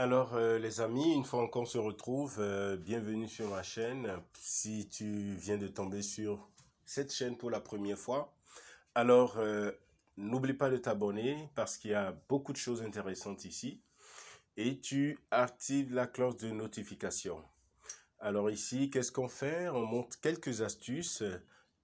Alors, les amis, une fois encore on se retrouve, bienvenue sur ma chaîne. Si tu viens de tomber sur cette chaîne pour la première fois, alors n'oublie pas de t'abonner parce qu'il y a beaucoup de choses intéressantes ici et tu actives la cloche de notification. Alors ici, qu'est-ce qu'on fait? On montre quelques astuces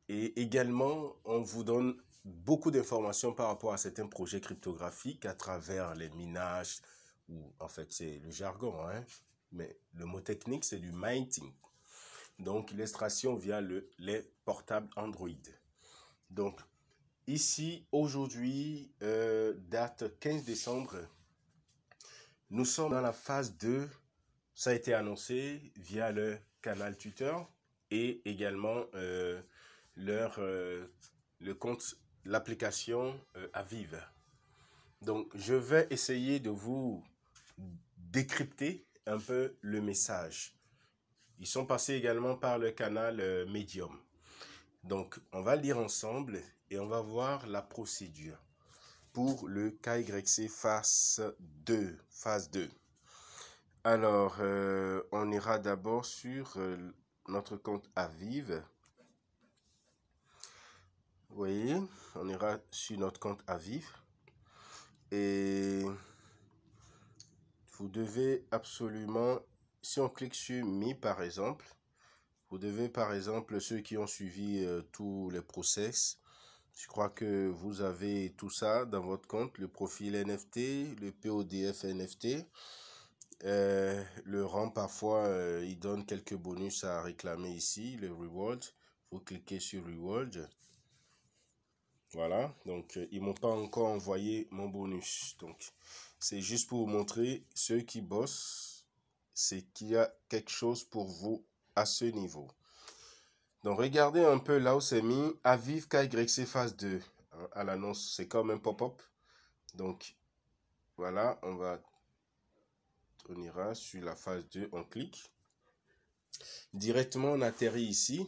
et également on vous donne beaucoup d'informations par rapport à certains projets cryptographiques à travers les minages, ou en fait c'est le jargon, hein, mais le mot technique c'est du mining. Donc l'extraction via les portables Android. Donc ici aujourd'hui, date 15 décembre, nous sommes dans la phase 2. Ça a été annoncé via le canal Twitter et également le compte, l'application Aviv. Donc, je vais essayer de vous décrypter un peu le message. Ils sont passés également par le canal Medium. Donc, on va lire ensemble et on va voir la procédure pour le KYC phase 2. Alors, on ira d'abord sur notre compte Aviv. Vous voyez, on ira sur notre compte Aviv. Et vous devez absolument, si on clique sur Me par exemple, vous devez par exemple, ceux qui ont suivi tous les process, je crois que vous avez tout ça dans votre compte, le profil NFT, le PODF NFT. Le rang, parfois, il donne quelques bonus à réclamer ici, le reward. Vous cliquez sur reward. Voilà, donc ils m'ont pas encore envoyé mon bonus. Donc, c'est juste pour vous montrer, ceux qui bossent, c'est qu'il y a quelque chose pour vous à ce niveau. Donc, regardez un peu là où c'est mis Aviv KYC phase 2. Hein, à l'annonce, c'est comme un pop-up. Donc, voilà, on ira sur la phase 2, on clique. Directement, on atterrit ici.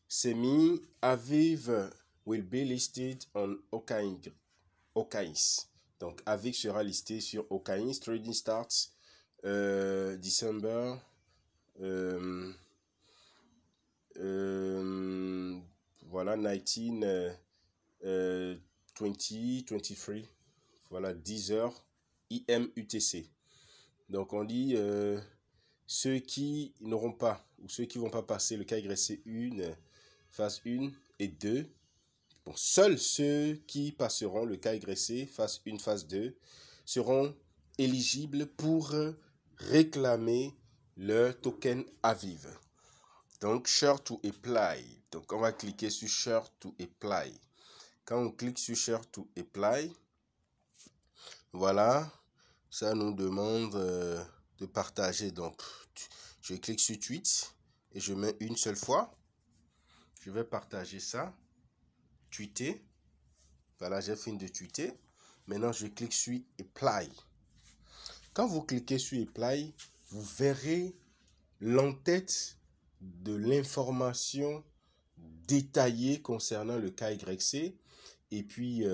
C'est mis Aviv will be listed on OKX. Donc, Aviv sera listé sur OKX. Trading starts December voilà, 19 2023. Voilà, 10 heures IM UTC. Donc, on dit ceux qui n'auront pas, ou ceux qui ne vont pas passer le KYC 1, phase 1 et 2, bon, seuls ceux qui passeront le KYC phase 1, phase 2 seront éligibles pour réclamer leur token Aviv. Donc, Share to Apply. Donc, on va cliquer sur Share to Apply. Quand on clique sur Share to Apply, voilà, ça nous demande de partager. Donc, je clique sur Tweet et je mets une seule fois. Je vais partager ça. Tweeter. Voilà, j'ai fini de tweeter. Maintenant, je clique sur Apply. Quand vous cliquez sur Apply, vous verrez l'entête de l'information détaillée concernant le KYC et puis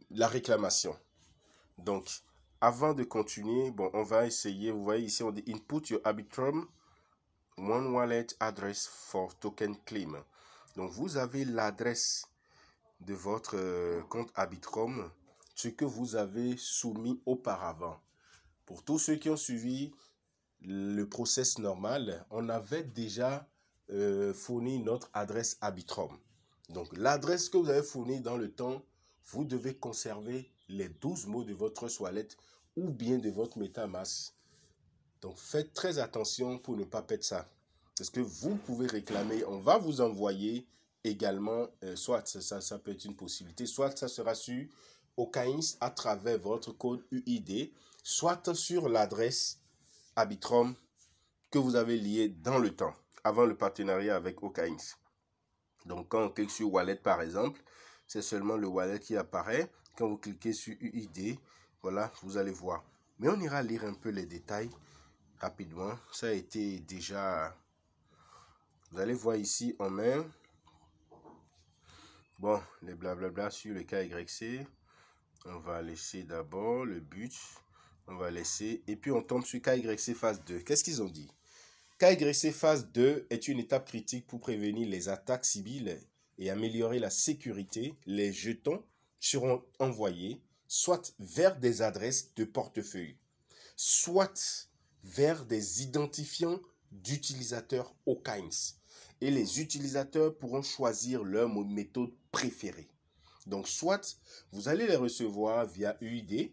la réclamation. Donc, avant de continuer, bon, on va essayer. Vous voyez ici, on dit Input your Arbitrum One Wallet Address for Token Claim. Donc, vous avez l'adresse de votre compte Arbitrum, ce que vous avez soumis auparavant. Pour tous ceux qui ont suivi le process normal, on avait déjà fourni notre adresse Arbitrum. Donc, l'adresse que vous avez fournie dans le temps, vous devez conserver les 12 mots de votre wallet ou bien de votre MetaMask. Donc, faites très attention pour ne pas perdre ça. Parce que vous pouvez réclamer, on va vous envoyer également, soit ça peut être une possibilité, soit ça sera sur OKX à travers votre code UID, soit sur l'adresse Arbitrum que vous avez lié dans le temps, avant le partenariat avec OKX. Donc, quand on clique sur Wallet, par exemple, c'est seulement le wallet qui apparaît. Quand vous cliquez sur UID, voilà, vous allez voir. Mais on ira lire un peu les détails rapidement. Ça a été déjà... Vous allez voir ici en main. Bon, les blablabla sur le KYC. On va laisser d'abord le but. On va laisser. Et puis on tombe sur KYC phase 2. Qu'est-ce qu'ils ont dit? KYC phase 2 est une étape critique pour prévenir les attaques civiles et améliorer la sécurité. Les jetons seront envoyés soit vers des adresses de portefeuille, soit vers des identifiants d'utilisateurs OKINS. Et les utilisateurs pourront choisir leur méthode préférée. Donc, soit vous allez les recevoir via UID,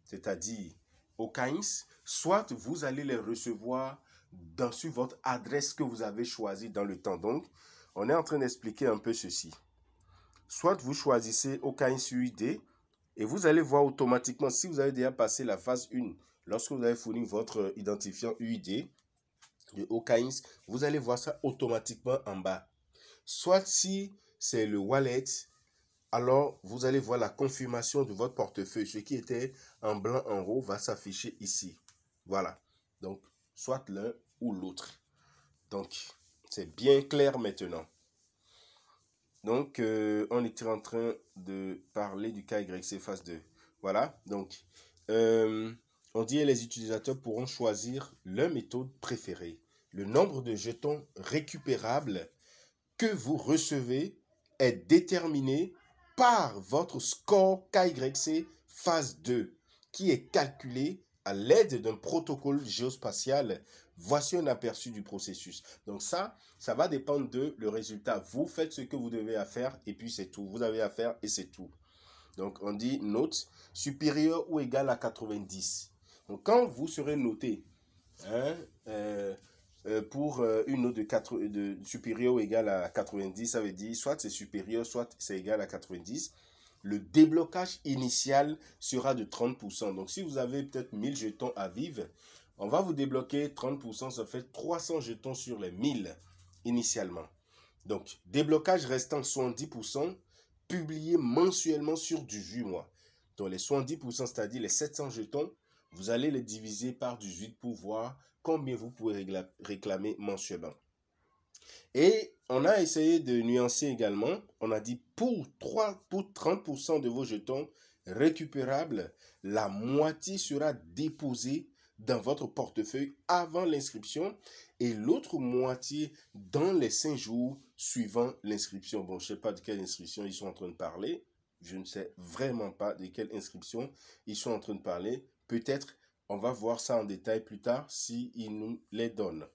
c'est-à-dire OKINS, soit vous allez les recevoir sur votre adresse que vous avez choisie dans le temps. Donc, on est en train d'expliquer un peu ceci. Soit vous choisissez OKINS UID et vous allez voir automatiquement, si vous avez déjà passé la phase 1, lorsque vous avez fourni votre identifiant UID de OKINS, vous allez voir ça automatiquement en bas. Soit si c'est le wallet, alors vous allez voir la confirmation de votre portefeuille. Ce qui était en blanc en haut va s'afficher ici. Voilà. Donc, soit l'un ou l'autre. Donc, c'est bien clair maintenant. Donc, on était en train de parler du KYC phase 2. Voilà. Donc, on dit que les utilisateurs pourront choisir leur méthode préférée. Le nombre de jetons récupérables que vous recevez est déterminé par votre score KYC phase 2, qui est calculé à l'aide d'un protocole géospatial. Voici un aperçu du processus. Donc ça va dépendre de le résultat. Vous faites ce que vous devez faire et puis c'est tout. Vous avez à faire et c'est tout. Donc on dit note supérieure ou égale à 90. Donc quand vous serez noté, pour une note de supérieure ou égale à 90, ça veut dire soit c'est supérieur, soit c'est égal à 90. Le déblocage initial sera de 30%. Donc, si vous avez peut-être 1000 jetons à vivre, on va vous débloquer 30%, ça fait 300 jetons sur les 1000 initialement. Donc, déblocage restant 70%, publié mensuellement sur 18 mois. Donc, les 70%, c'est-à-dire les 700 jetons, vous allez les diviser par 18 pour voir combien vous pouvez réclamer mensuellement. Et on a essayé de nuancer également. On a dit pour 30% de vos jetons récupérables, la moitié sera déposée dans votre portefeuille avant l'inscription et l'autre moitié dans les 5 jours suivant l'inscription. Bon, je ne sais pas de quelle inscription ils sont en train de parler. Je ne sais vraiment pas de quelle inscription ils sont en train de parler. Peut-être on va voir ça en détail plus tard s'ils nous les donnent.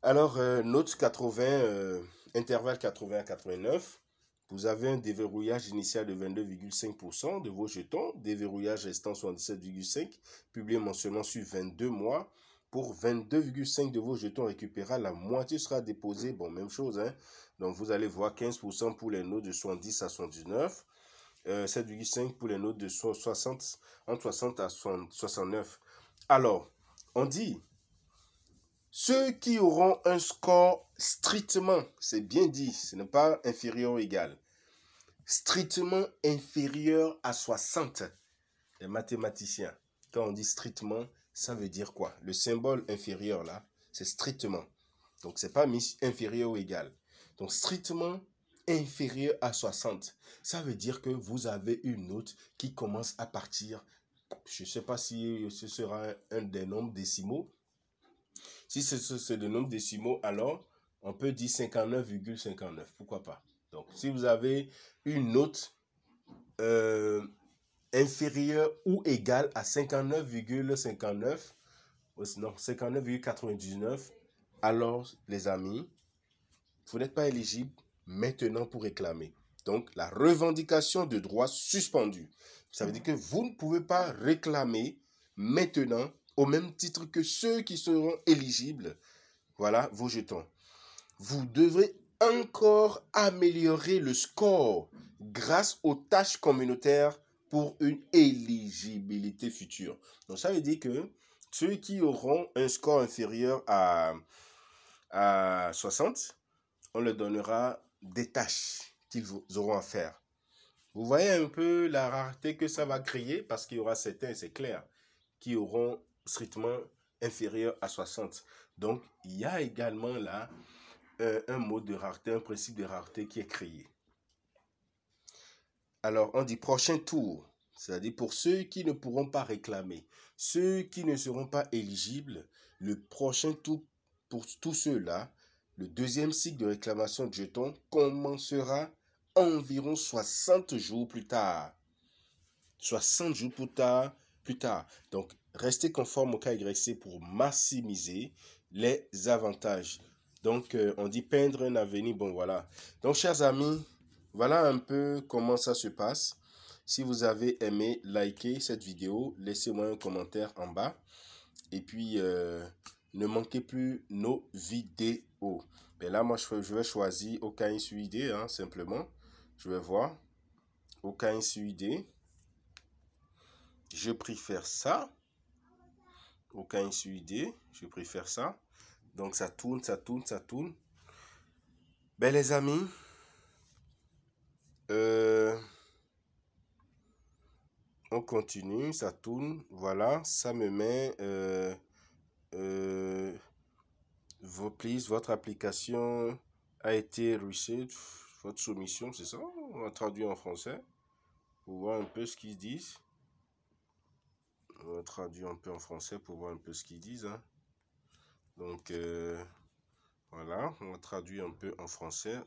Alors, note 80, intervalle 80 à 89, vous avez un déverrouillage initial de 22,5% de vos jetons, déverrouillage restant 77,5%, publié mensuellement sur 22 mois. Pour 22,5% de vos jetons récupérables, la moitié sera déposée, bon, même chose, hein. Donc, vous allez voir 15% pour les notes de 70 à 79, 7,5% pour les notes de 60, entre 60 à 69. Alors, on dit... Ceux qui auront un score strictement, c'est bien dit, ce n'est pas inférieur ou égal, strictement inférieur à 60, les mathématiciens, quand on dit strictement, ça veut dire quoi? Le symbole inférieur là, c'est strictement. Donc, ce n'est pas mis inférieur ou égal. Donc, strictement inférieur à 60, ça veut dire que vous avez une note qui commence à partir, je ne sais pas si ce sera un des nombres décimaux. Si c'est de nombres décimaux, alors on peut dire 59,59. Pourquoi pas? Donc, si vous avez une note inférieure ou égale à 59,59, non, 59,99, alors, les amis, vous n'êtes pas éligible maintenant pour réclamer. Donc, la revendication de droits suspendus. Ça veut dire que vous ne pouvez pas réclamer maintenant au même titre que ceux qui seront éligibles. Voilà vos jetons. Vous devrez encore améliorer le score grâce aux tâches communautaires pour une éligibilité future. Donc, ça veut dire que ceux qui auront un score inférieur à 60, on leur donnera des tâches qu'ils auront à faire. Vous voyez un peu la rareté que ça va créer parce qu'il y aura certains, c'est clair, qui auront strictement inférieur à 60. Donc, il y a également là un mode de rareté, un principe de rareté qui est créé. Alors, on dit prochain tour. C'est-à-dire pour ceux qui ne pourront pas réclamer, ceux qui ne seront pas éligibles, le prochain tour pour tous ceux-là, le deuxième cycle de réclamation de jetons commencera environ 60 jours plus tard. 60 jours plus tard. Donc, restez conforme au KYC pour maximiser les avantages. Donc, on dit peindre un avenir. Bon, voilà. Donc, chers amis, voilà un peu comment ça se passe. Si vous avez aimé, likez cette vidéo. Laissez-moi un commentaire en bas. Et puis, ne manquez plus nos vidéos. Mais là, moi, je vais choisir aucun UID, hein, simplement. Je vais voir. Aucun UID. Je préfère ça. Aucun UID. Je préfère ça. Donc, ça tourne, ça tourne, ça tourne. Ben, les amis, on continue, ça tourne. Voilà, ça me met... votre application a été reçue. Votre soumission, c'est ça? On va traduire en français pour voir un peu ce qu'ils disent. On va traduire un peu en français pour voir un peu ce qu'ils disent. Hein. Donc, voilà, on va traduire un peu en français.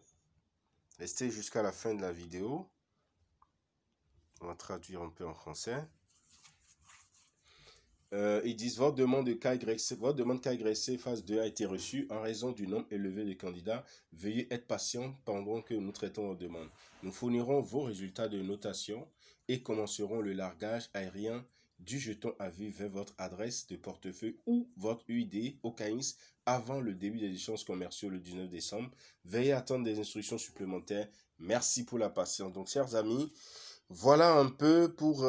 Restez jusqu'à la fin de la vidéo. On va traduire un peu en français. Ils disent votre demande KYC phase 2 a été reçue en raison du nombre élevé de candidats. Veuillez être patient pendant que nous traitons votre demande. Nous fournirons vos résultats de notation et commencerons le largage aérien du jeton à vie vers votre adresse de portefeuille ou votre UID au CAINS avant le début des échanges commerciaux le 19 décembre. Veuillez attendre des instructions supplémentaires. Merci pour la patience. Donc, chers amis, voilà un peu pour...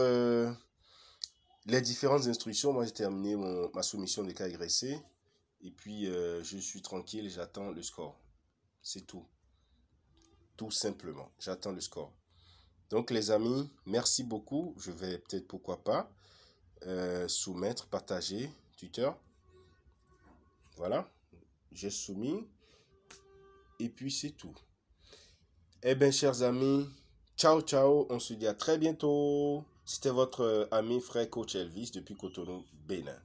les différentes instructions. Moi, j'ai terminé ma soumission de KYC. Et puis, je suis tranquille, j'attends le score. C'est tout. Tout simplement, j'attends le score. Donc, les amis, merci beaucoup. Je vais peut-être, pourquoi pas, soumettre, partager, Twitter. Voilà, j'ai soumis. Et puis, c'est tout. Eh bien, chers amis, ciao, ciao. On se dit à très bientôt. C'était votre ami frère coach Elvis depuis Cotonou, Bénin.